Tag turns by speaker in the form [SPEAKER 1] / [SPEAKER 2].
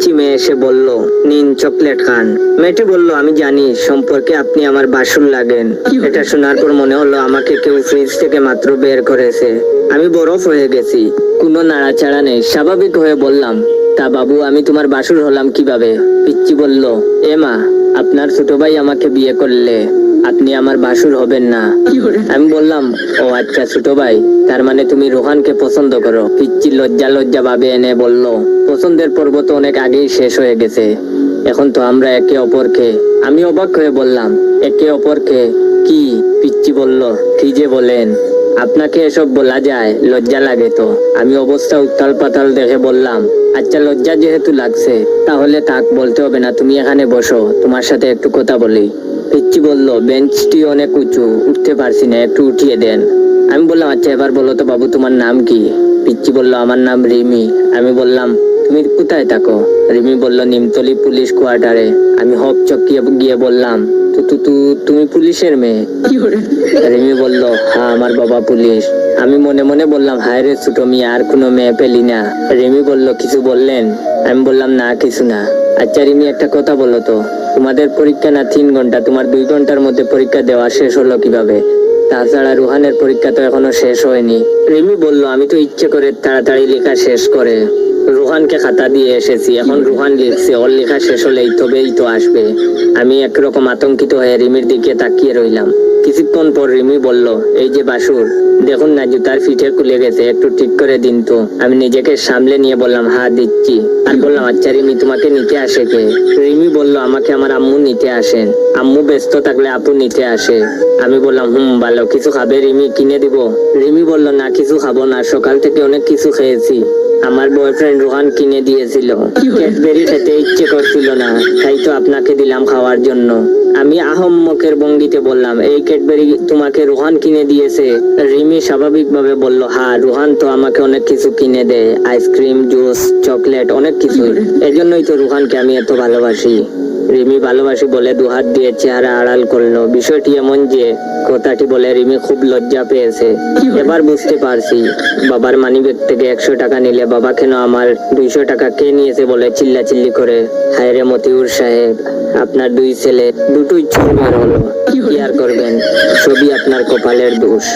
[SPEAKER 1] পিচ্চি মেয়ে এসে বলল, নিন চকলেট খান। মেয়েটি বলল, আমি জানি সম্পর্কে আপনি আমার বাসুর লাগেন। এটা শোনার পর মনে হলো আমাকে কেউ ফ্রিজ থেকে মাত্র বের করেছে। আমি বরফ হয়ে গেছি, কোনো নাড়াচাড়া নেই। স্বাভাবিক হয়ে বললাম, তা বাবু আমি তোমার বাসুর হলাম কিভাবে? পিচ্চি বলল, এ মা, আপনার ছোট ভাই আমাকে বিয়ে করলে আপনি আমার বাসুর হবেন না। আমি বললাম, ও আচ্ছা ছোট ভাই, তার মানে তুমি রোহানকে পছন্দ করো? পিচ্চি লজ্জা লজ্জা ভাবে এনে বলল, পছন্দের পর্ব তো অনেক আগেই শেষ হয়ে গেছে, এখন তো আমরা একে অপরকে। আমি অবাক হয়ে বললাম, একে অপরকে কি? পিচ্চি বলল, কি যে বলেন, আপনাকে এসব বলা যায়? লজ্জা লাগে তো। আমি অবস্থা উত্তাল পাতাল দেখে বললাম, আচ্ছা লজ্জা যেহেতু লাগছে তাহলে থাক, বলতে হবে না, তুমি এখানে বসো, তোমার সাথে একটু কথা বলি। পিচ্চি বলল, বেঞ্চটি অনেক উঁচু, উঠতে পারছি না, একটু উঠিয়ে দেন। আমি বললাম, আচ্ছা এবার বলো তো বাবু তোমার নাম কি? পিচ্চি বলল, আমার নাম রিমি। আমি বললাম, তুমি কোথায় থাকো? রিমি বলল, নিমতলি পুলিশ কোয়ার্টারে। আমি হক চকিয়ে গিয়ে বললাম, তুমি পুলিশের মেয়ে? রিমি বলল, হ্যাঁ আমার বাবা পুলিশ। আমি মনে মনে বললাম, হায় রে ছোট মিয়া, আর কোনো মেয়ে পেলি না? রিমি বলল, কিছু বললেন? আমি বললাম, না কিছু না। আচ্ছা রিমি, একটা কথা বলো তো, তোমাদের পরীক্ষা না 3 ঘন্টা, তোমার 2 ঘন্টার মধ্যে পরীক্ষা দেওয়া শেষ হলো কিভাবে? তাছাড়া রুহানের পরীক্ষা তো এখনো শেষ হয়নি। রিমি বলল, আমি তো ইচ্ছে করে তাড়াতাড়ি লেখা শেষ করে রুহানকে খাতা দিয়ে এসেছি, এখন রুহান লিখছে, ওর লেখা শেষ হলেই তবেই তো আসবে। আমি একরকম আতঙ্কিত হয়ে রিমির দিকে তাকিয়ে রইলাম। কিছুক্ষণ পর রিমি বলল, এই যে বাসুর, দেখুন না জুতার ফিটে খুলে গেছে, একটু ঠিক করে দিন তো। আমি নিজেকে সামলে নিয়ে বললাম, হ্যাঁ দিচ্ছি। আর বললাম, আচ্ছা রিমি, তোমাকে নিতে আসে কে? রিমি বলল, আমাকে আমার আম্মু নিতে আসেন, আম্মু ব্যস্ত থাকলে আপু নিতে আসে। আমি বললাম, ভালো, কিছু খাবে রিমি? কিনে দিব? রিমি বলল, না কিছু খাবো না, সকাল থেকে অনেক কিছু খেয়েছি, আমার বয়ফ্রেন্ড রোহান কিনে দিয়েছিল, ক্যাডবেরি খেতে ইচ্ছে করছিল না, তাই তো আপনাকে দিলাম খাওয়ার জন্য। আমি আহম্মকের ভঙ্গিতে বললাম, এই ক্যাডবেরি তোমাকে রোহান কিনে দিয়েছে? রিমি স্বাভাবিকভাবে বলল, হ্যাঁ রোহান তো আমাকে অনেক কিছু কিনে দেয়, আইসক্রিম, জুস, চকলেট, অনেক কিছু, এজন্যই তো রোহানকে আমি এত ভালোবাসি। রিমি ভালোবাসি বলে দুহাত দিয়ে চেহারা আড়াল করলো। বিষয়টি এমন যে কথাটি বলে রিমি খুব লজ্জা পেয়েছে। এবার বুঝতে পারছি, বাবার মানিব্যাগ থেকে 100 টাকা নিলে বাবা কেন আমার 200 টাকা কে নিয়েছে বলে চিল্লাচিল্লি করে। হায় রে মতিউর সাহেব, আপনার 2 ছেলে দুটোই চোর বের হলো, কি আর করবেন, সবই আপনার কপালের দোষ।